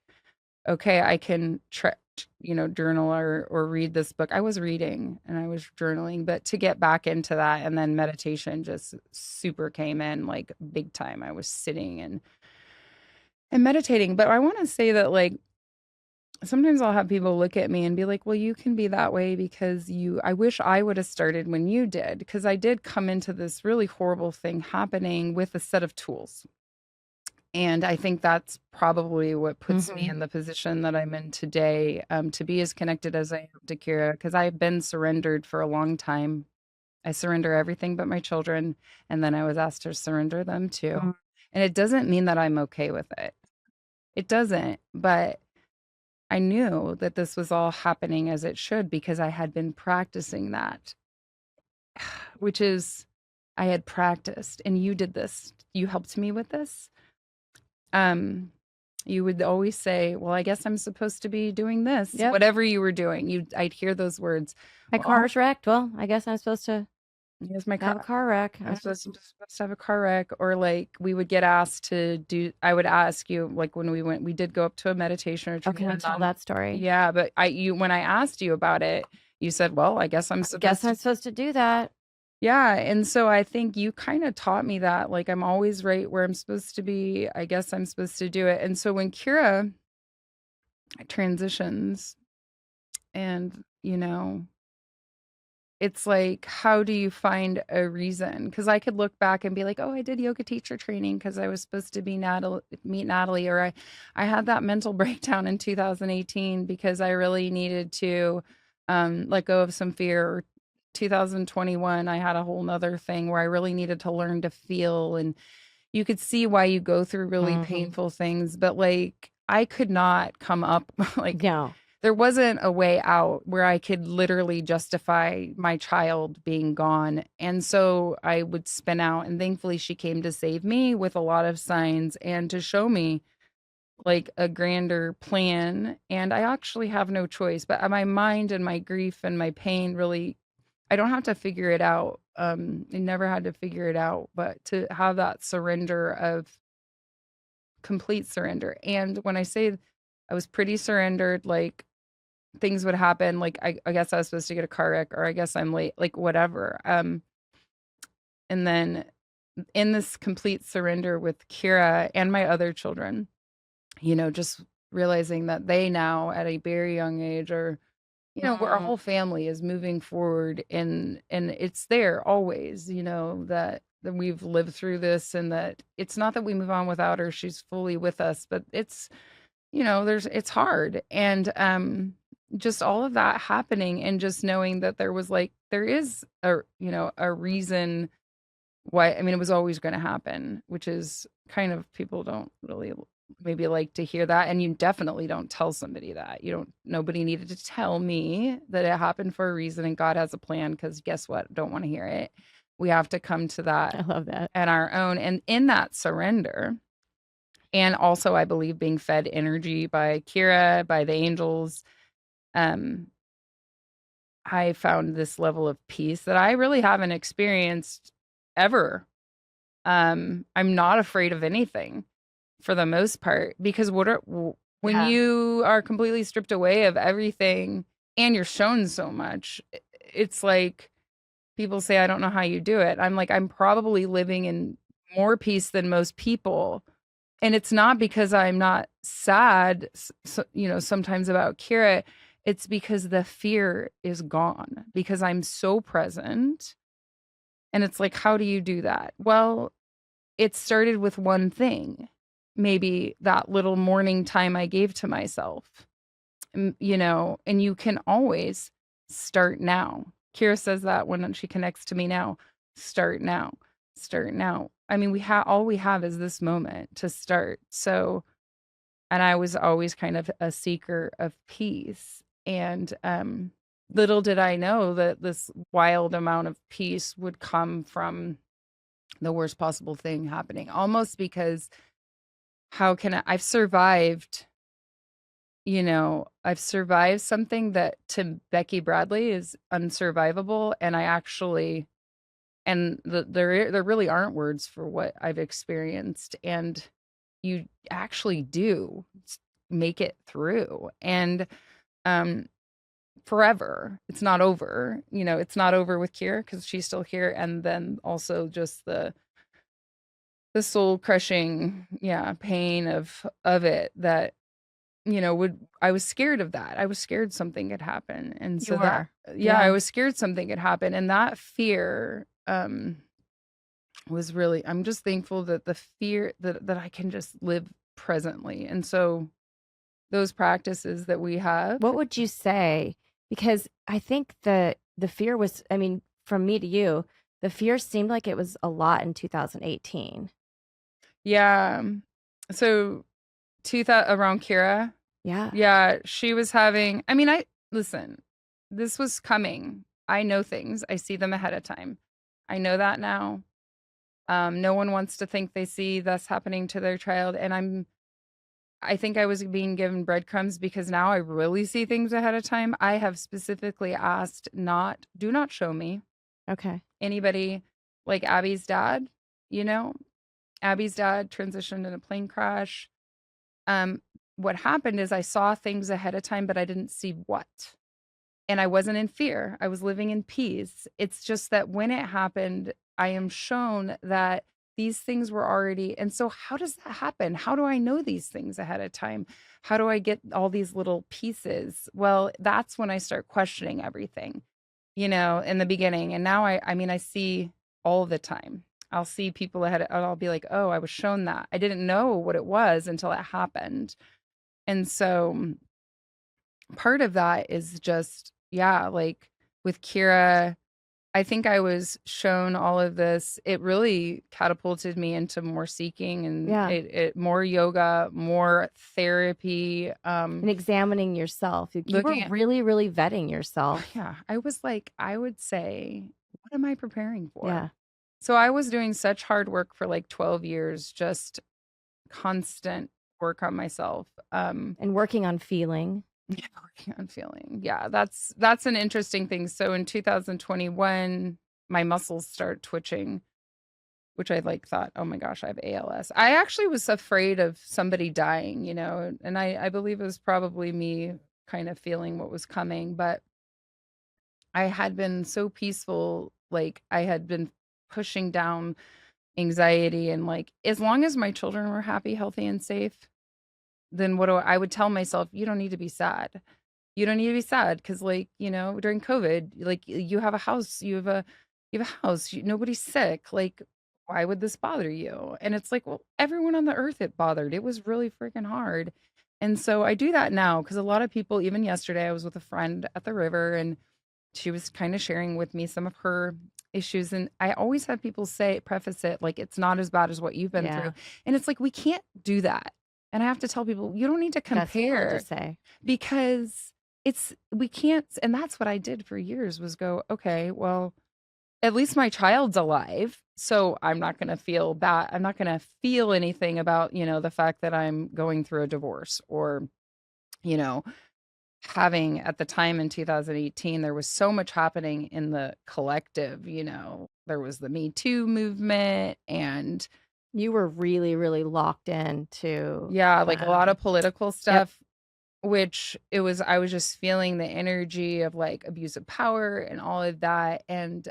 okay, I can journal or read this book. I was reading and I was journaling, but to get back into that, and then meditation just super came in like big time. I was sitting and meditating. But I want to say that, like, sometimes I'll have people look at me and be like, well, you can be that way because I wish I would have started when you did. Because I did come into this really horrible thing happening with a set of tools. And I think that's probably what puts me in the position that I'm in today, to be as connected as I am to Kira, because I've been surrendered for a long time. I surrender everything but my children. And then I was asked to surrender them too. And it doesn't mean that I'm okay with it. It doesn't. But I knew that this was all happening as it should because I had been practicing that, which is, I had practiced, and you did this. You helped me with this. You would always say, well, I guess I'm supposed to be doing this. Yep. Whatever you were doing, I'd hear those words. My car's wrecked. Well, I guess I'm supposed to have a car wreck. I'm supposed to have a car wreck. Or like we would get asked to do, I would ask you, like when we did go up to a meditation retreat. Okay, I'll tell that story. Yeah, but when I asked you about it, you said, well, I guess I'm supposed to do that. Yeah. And so I think you kind of taught me that, like, I'm always right where I'm supposed to be. I guess I'm supposed to do it. And so when Kira transitions and, it's like, how do you find a reason? Because I could look back and be like, oh, I did yoga teacher training because I was supposed to meet Natalie. Or I had that mental breakdown in 2018 because I really needed to let go of some fear. Or 2021, I had a whole nother thing where I really needed to learn to feel. And you could see why you go through really painful things. But like, I could not come up like, no. There wasn't a way out where I could literally justify my child being gone. And so I would spin out. And thankfully, she came to save me with a lot of signs and to show me like a grander plan. And I actually have no choice. But my mind and my grief and my pain really, I don't have to figure it out. I never had to figure it out. But to have that surrender of complete surrender. And when I say I was pretty surrendered, like, things would happen, like I guess I was supposed to get a car wreck, or I guess I'm late, like whatever. And then in this complete surrender with Kira and my other children, just realizing that they now at a very young age are where our Mm. whole family is moving forward, and it's there always, that we've lived through this, and that it's not that we move on without her. She's fully with us, but it's hard. And just all of that happening, and just knowing that there is a reason why. I mean, it was always going to happen, which is kind of, people don't really maybe like to hear that. And you definitely don't tell somebody that. Nobody needed to tell me that it happened for a reason and God has a plan, because guess what? Don't want to hear it. We have to come to that I love that. at our own. And in that surrender, and also I believe being fed energy by Kira, by the angels, um, I found this level of peace that I really haven't experienced ever. I'm not afraid of anything for the most part, because when Yeah. you are completely stripped away of everything and you're shown so much, it's like people say, I don't know how you do it. I'm like, I'm probably living in more peace than most people. And it's not because I'm not sad, sometimes about Kira. It's because the fear is gone, because I'm so present. And it's like, how do you do that? Well, it started with one thing, maybe that little morning time I gave to myself, and you can always start now. Kira says that when she connects to me now, start now, start now. I mean, all we have is this moment to start. So, and I was always kind of a seeker of peace. And little did I know that this wild amount of peace would come from the worst possible thing happening. Almost because I've survived, I've survived something that to Becky Bradley is unsurvivable. And there really aren't words for what I've experienced. And you actually do make it through. And forever, it's not over. It's not over with Kira, because she's still here. And then also just the soul crushing, pain of it, that I was scared of that. I was scared something could happen. And You so that, were. I was scared something could happen. And that fear was really, I'm just thankful that the fear that I can just live presently. And so those practices that we have. What would you say? Because I think the fear was, I mean, from me to you, the fear seemed like it was a lot in 2018. Yeah. So around Kira. Yeah. Yeah, she was having, listen, this was coming. I know things. I see them ahead of time. I know that now. No one wants to think they see this happening to their child. And I think I was being given breadcrumbs, because now I really see things ahead of time. I have specifically asked do not show me Okay. anybody, like Abby's dad, you know, Abby's dad transitioned in a plane crash. What happened is I saw things ahead of time, but I didn't see what. And I wasn't in fear. I was living in peace. It's just that when it happened, I am shown that these things were already. And so how does that happen? How do I know these things ahead of time? How do I get all these little pieces? Well, that's when I start questioning everything, in the beginning. And now I see all the time. I'll see people ahead and I'll be like, oh, I was shown that. I didn't know what it was until it happened. And so part of that is just, like with Kira, I think I was shown all of this. It really catapulted me into more seeking, and Yeah. it more yoga, more therapy. And examining yourself. You were Looking at- really, really vetting yourself. Yeah, I was like, I would say, what am I preparing for? Yeah. So I was doing such hard work for like 12 years, just constant work on myself. And working on feeling. Yeah, working on feeling. Yeah, that's an interesting thing. So in 2021, my muscles start twitching, which I thought, oh my gosh, I have ALS. I actually was afraid of somebody dying, and I believe it was probably me kind of feeling what was coming, but I had been so peaceful. Like I had been pushing down anxiety, and as long as my children were happy, healthy, and safe, then I would tell myself, you don't need to be sad. You don't need to be sad because, like, during COVID, like, you have a house, you have a house, nobody's sick. Like, why would this bother you? And it's like, well, everyone on the earth it bothered. It was really freaking hard. And so I do that now because a lot of people, even yesterday, I was with a friend at the river and she was kind of sharing with me some of her issues. And I always have people say, preface it like, it's not as bad as what you've been through. Yeah, And it's like, we can't do that. And I have to tell people, you don't need to that's hard to compare say. because we can't. And that's what I did for years was go, okay, well, at least my child's alive. So I'm not going to feel bad. I'm not going to feel anything about, the fact that I'm going through a divorce or, you know, having at the time in 2018, there was so much happening in the collective, there was the Me Too movement and You were really, really locked into, yeah, like a lot of political yep. stuff, which I was just feeling the energy of like abuse of power and all of that. And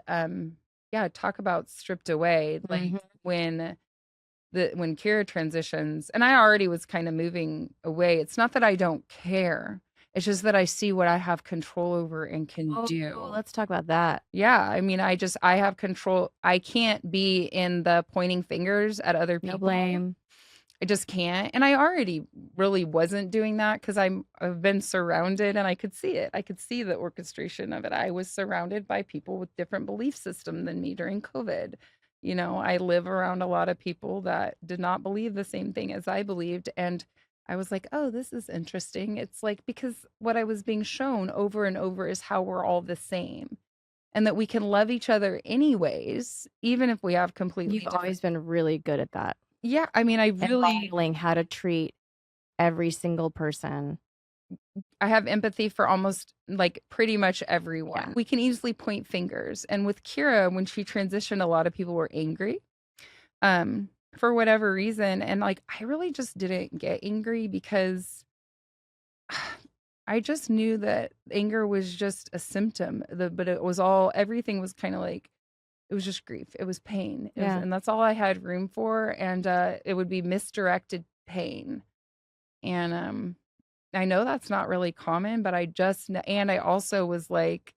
yeah, talk about stripped away. Like Mhm. when Kira transitions, and I already was kind of moving away. It's not that I don't care. It's just that I see what I have control over and can Oh, do. let's talk about that. Yeah, I mean, I have control. I can't be in the pointing fingers at other No people. blame. I just can't. And I already really wasn't doing that because I've been surrounded and I could see it. I could see the orchestration of it. I was surrounded by people with different belief system than me during COVID. I live around a lot of people that did not believe the same thing as I believed. And I was like, oh, this is interesting. It's like because what I was being shown over and over is how we're all the same and that we can love each other anyways, even if we have completely You've different. always been really good at that Yeah, I mean, I and really modeling how to treat every single person. I have empathy for almost like pretty much everyone. Yeah. We can easily point fingers. And with Kira, when she transitioned, a lot of people were angry for whatever reason. And like, I really just didn't get angry because I just knew that anger was just a symptom. But it was everything was kind of like, it was just grief. It was pain. Yeah. And that's all I had room for. And it would be misdirected pain. And I know that's not really common, but and I also was like,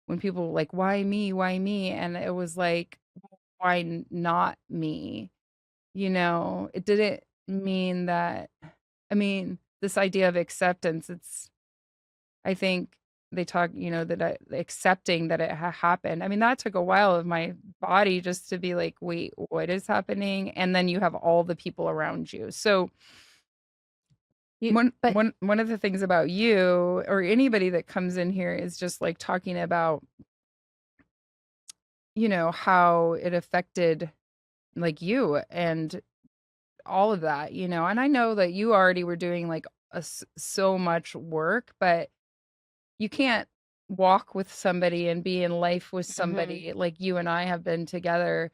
when people were like, why me? Why me? And it was like, why not me? It didn't mean that, I mean, this idea of acceptance, I think they talk, that accepting that it happened. I mean, that took a while of my body just to be like, wait, what is happening? And then you have all the people around you. So, You One but one one of the things about you or anybody that comes in here is just like talking about, how it affected like you and all of that, and I know that you already were doing like so much work, but you can't walk with somebody and be in life with Mhm, somebody like you and I have been together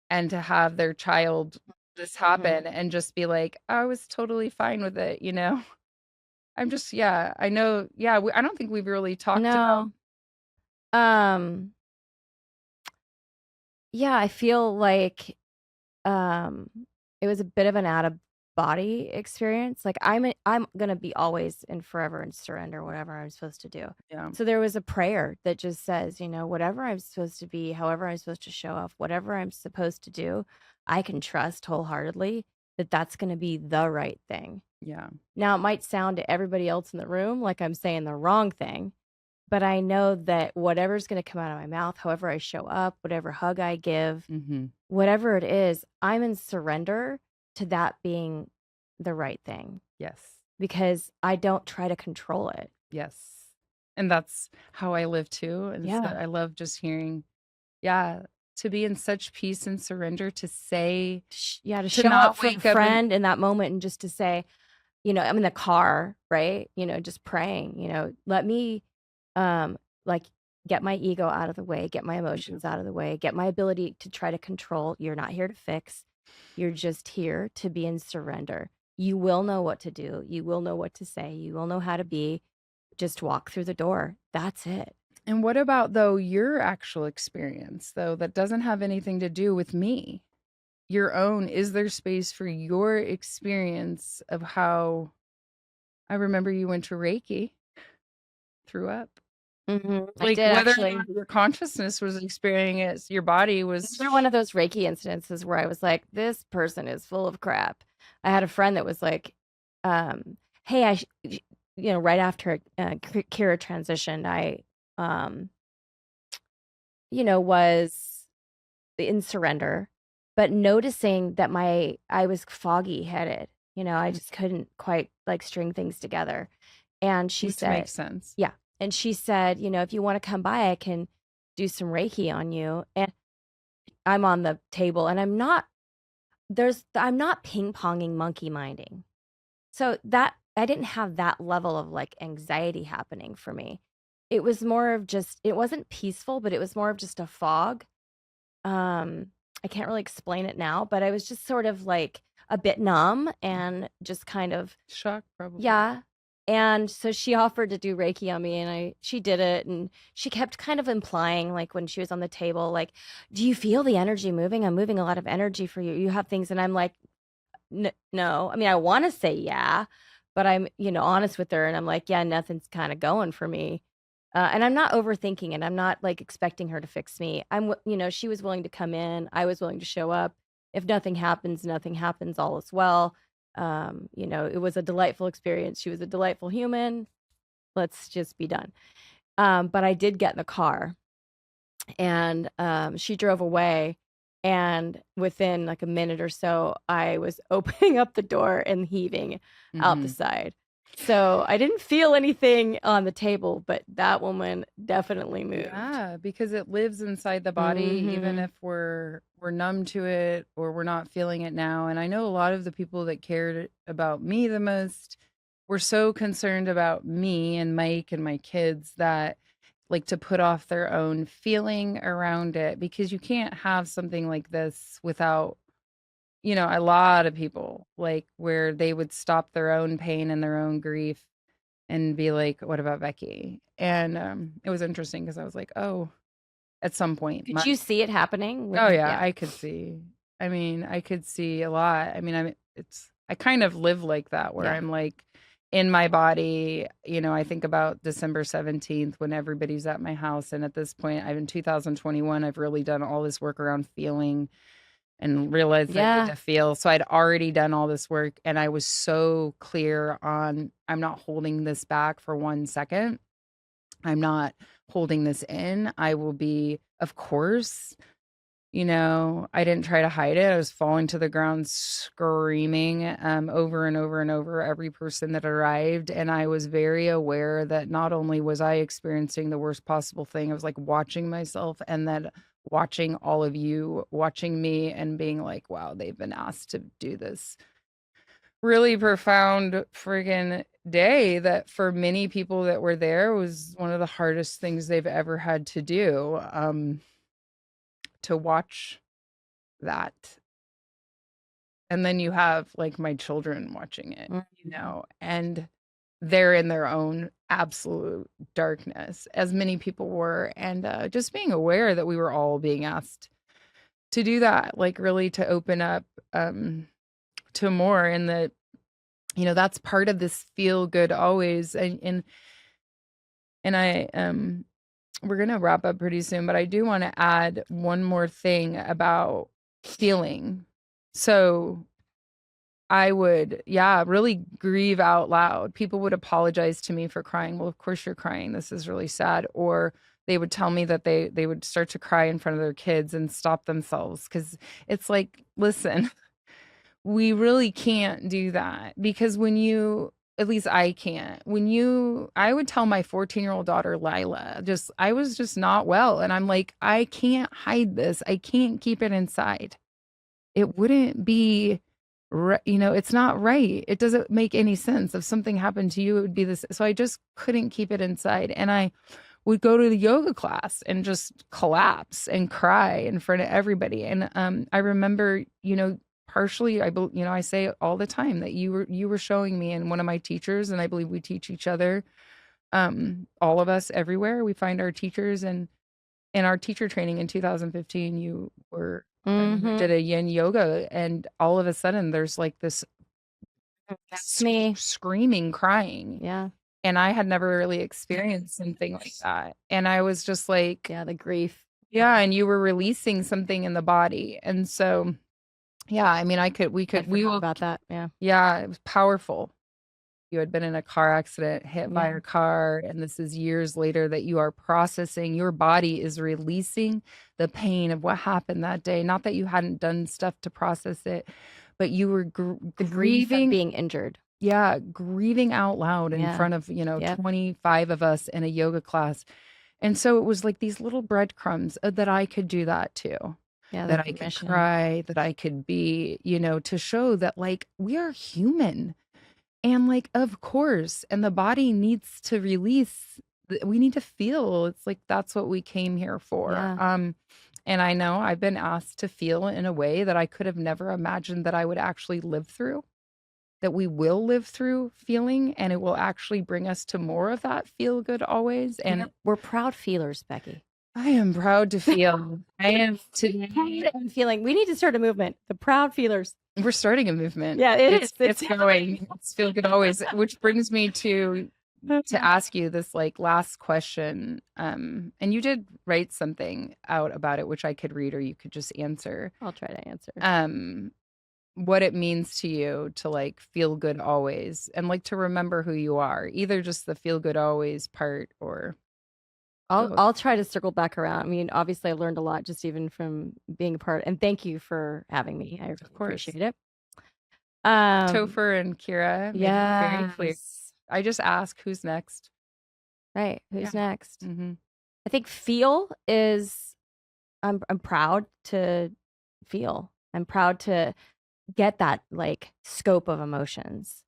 and to have their child this mhm. happen and just be like, I was totally fine with it. I'm just yeah, I know yeah, I don't think we've really talked about No. Um, yeah, I feel like, um, it was a bit of an out of body experience. Like, I'm gonna be always and forever in surrender, whatever I'm supposed to do. yeah, So there was a prayer that just says, whatever I'm supposed to be, however I'm supposed to show up, whatever I'm supposed to do, I can trust wholeheartedly that that's gonna be the right thing. yeah, Now, it might sound to everybody else in the room like I'm saying the wrong thing, but I know that whatever's gonna come out of my mouth, however I show up, whatever hug I give, mhm, whatever it is, I'm in surrender to that being the right thing yes, because I don't try to control it. yes, and that's how I live too, and so Yeah. I love just hearing yeah, to be in such peace and surrender to say Yeah, to to show up not for a wake up and friend in that moment and just to say, I'm in the car, right? Just praying, let me like get my ego out of the way, get my yeah, emotions out of the way, get my ability to try to control. You're not here to fix. You're just here to be in surrender. You will know what to do. You will know what to say. You will know how to be. Just walk through the door. That's it. and what about though your actual experience though that doesn't have anything to do with me? Your own, is there space for your experience of how I remember you went to Reiki. threw up. I Like, did whether or actually. not your consciousness was experiencing it, your body was Another one of those Reiki instances where I was like, this person is full of crap. I had a friend that was like, hey, right after Kira transitioned, I, um, was in surrender, but noticing that I was foggy headed. I just couldn't quite like string things together. And she which said, makes sense. yeah. And she said, if you want to come by, I can do some Reiki on you. And I'm on the table and I'm not ping-ponging monkey minding. So that I didn't have that level of like anxiety happening for me. It was more of just it wasn't peaceful, but it was more of just a fog. I can't really explain it now, but I was just sort of like a bit numb and just kind of Shock, probably. yeah. And so she offered to do Reiki on me and she did it and she kept kind of implying like when she was on the table like, "Do you feel the energy moving? I'm moving a lot of energy for you. You have things." And I'm like, no. I mean, I want to say yeah, but I'm, honest with her and I'm like, "Yeah, nothing's kind of going for me." And I'm not overthinking it. I'm not like expecting her to fix me. She was willing to come in. I was willing to show up. If nothing happens, nothing happens. All is well. It was a delightful experience. She was a delightful human. Let's just be done. But I did get in the car and she drove away. And within like a minute or so, I was opening up the door and heaving out the side. So I didn't feel anything on the table, but that woman definitely moved. Yeah, because it lives inside the body, even if we're numb to it or we're not feeling it now. And I know a lot of the people that cared about me the most were so concerned about me and Mike and my kids that like to put off their own feeling around it, because you can't have something like this without, a lot of people like where they would stop their own pain and their own grief and be like, "What about Becky?" And it was interesting because I was like, "Oh," at some point. Could you see it happening? Oh yeah, I could see. I mean, I could see a lot. I mean, I kind of live like that where I'm like in my body. I think about December 17th when everybody's at my house, and at this point, I've in 2021, I've really done all this work around feeling and realized I need to feel. So I'd already done all this work and I was so clear on I'm not holding this back for 1 second. I'm not holding this in. I will be, of course, I didn't try to hide it. I was falling to the ground screaming over and over and over every person that arrived. And I was very aware that not only was I experiencing the worst possible thing, I was like watching myself and then watching all of you watching me and being like, wow, they've been asked to do this really profound friggin' day that for many people that were there was one of the hardest things they've ever had to do. To watch that. And then you have like my children watching it, and they're in their own absolute darkness, as many people were. And just being aware that we were all being asked to do that, like really to open up to more. And that, that's part of this feel good always. And I, we're going to wrap up pretty soon, but I do want to add one more thing about feeling. So I would, really grieve out loud. People would apologize to me for crying. Well, of course you're crying. This is really sad. Or they would tell me that they would start to cry in front of their kids and stop themselves. Because it's like, listen, we really can't do that. Because at least I can't. I would tell my 14-year-old daughter, Lila, I was just not well. And I'm like, I can't hide this. I can't keep it inside. It wouldn't be, it's not right. It doesn't make any sense. If something happened to you, it would be this. So I just couldn't keep it inside. And I would go to the yoga class and just collapse and cry in front of everybody. And I remember, partially, I say it all the time that you were showing me, and one of my teachers, and I believe we teach each other, all of us everywhere. We find our teachers, and in our teacher training in 2015, you were did a yin yoga, and all of a sudden there's like this That's me screaming, crying. Yeah. And I had never really experienced something like that. And I was just like, Yeah, the grief. yeah, and you were releasing something in the body. And so, yeah, I mean, we Forgot will, about that. Yeah. yeah, it was powerful. You had been in a car accident, hit by Yeah. a car, and this is years later that you are processing. Your body is releasing the pain of what happened that day. Not that you hadn't done stuff to process it, but you were The grief of grieving. being injured. Yeah, grieving out loud in Yeah. front of, Yep. 25 of us in a yoga class. And so it was like these little breadcrumbs that I could do that too. Yeah, the That I could permission. cry, that I could be, to show that like we are human. And like, of course, and the body needs to release. We need to feel. It's like that's what we came here for. Yeah. And I know I've been asked to feel in a way that I could have never imagined that I would actually live through. That we will live through feeling, and it will actually bring us to more of that feel good always. And We're proud feelers, Becky. I am proud to feel. I am today. Proud feeling. We need to start a movement. The proud feelers. We're starting a movement. Yeah, It's going. It's feel good always, which brings me to ask you this like last question. And you did write something out about it, which I could read, or you could just answer. I'll try to answer. What it means to you to like feel good always, and like to remember who you are, either just the feel good always part, or I'll try to circle back around. I mean, obviously I learned a lot just even from being a part, and thank you for having me. I appreciate it. Topher and Kira made it very clear. Yes. I just ask who's next. Right. Who's next? Mm-hmm. I think feel is I'm proud to feel. I'm proud to get that like scope of emotions.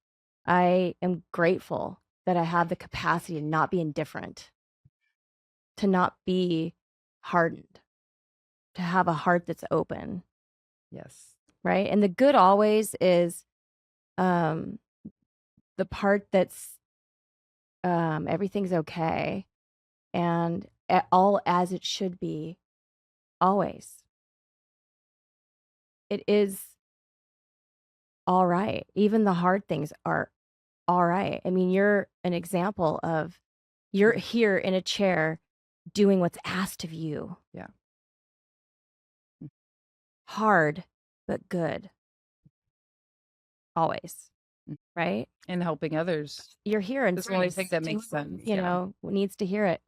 I am grateful that I have the capacity to not be indifferent, to not be hardened, to have a heart that's open. Yes. Right. And the good always is the part that's everything's okay and all as it should be always. It is all right. Even the hard things are all right. I mean, you're an example of you're here in a chair doing what's asked of you. Yeah. Hard, but good. Always. Right? And helping others. You're here and that's the only thing that makes sense. Needs to hear it.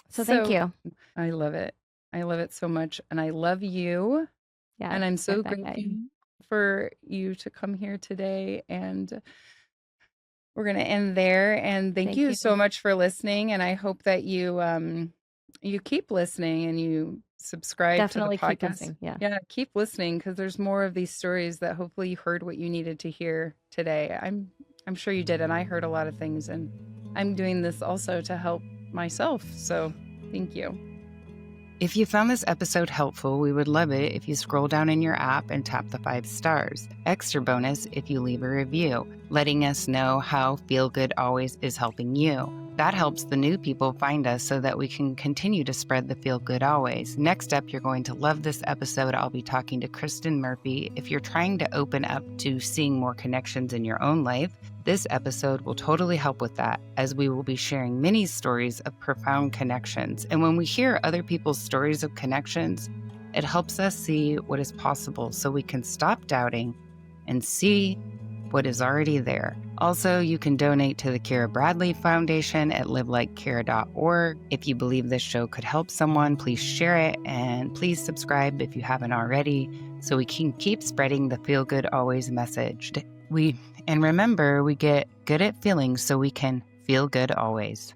So thank you. I love it. I love it so much. And I love you. Yeah. And I'm so grateful for you to come here today. And we're going to end there. And thank you so much for listening. And I hope that you keep listening and you subscribe to the podcast. Keep listening. Yeah, keep listening, because there's more of these stories that hopefully you heard what you needed to hear today. I'm sure you did. And I heard a lot of things. And I'm doing this also to help myself. So thank you. If you found this episode helpful, we would love it if you scroll down in your app and tap the 5 stars. Extra bonus if you leave a review, letting us know how Feel Good Always is helping you. That helps the new people find us so that we can continue to spread the Feel Good Always. Next up, you're going to love this episode. I'll be talking to Kristen Murphy. If you're trying to open up to seeing more connections in your own life, this episode will totally help with that, as we will be sharing many stories of profound connections. And when we hear other people's stories of connections, it helps us see what is possible so we can stop doubting and see what is already there. Also, you can donate to the Kira Bradley Foundation at livelikekira.org. If you believe this show could help someone, please share it, and please subscribe if you haven't already, so we can keep spreading the Feel Good Always message. And remember, we get good at feeling so we can feel good always.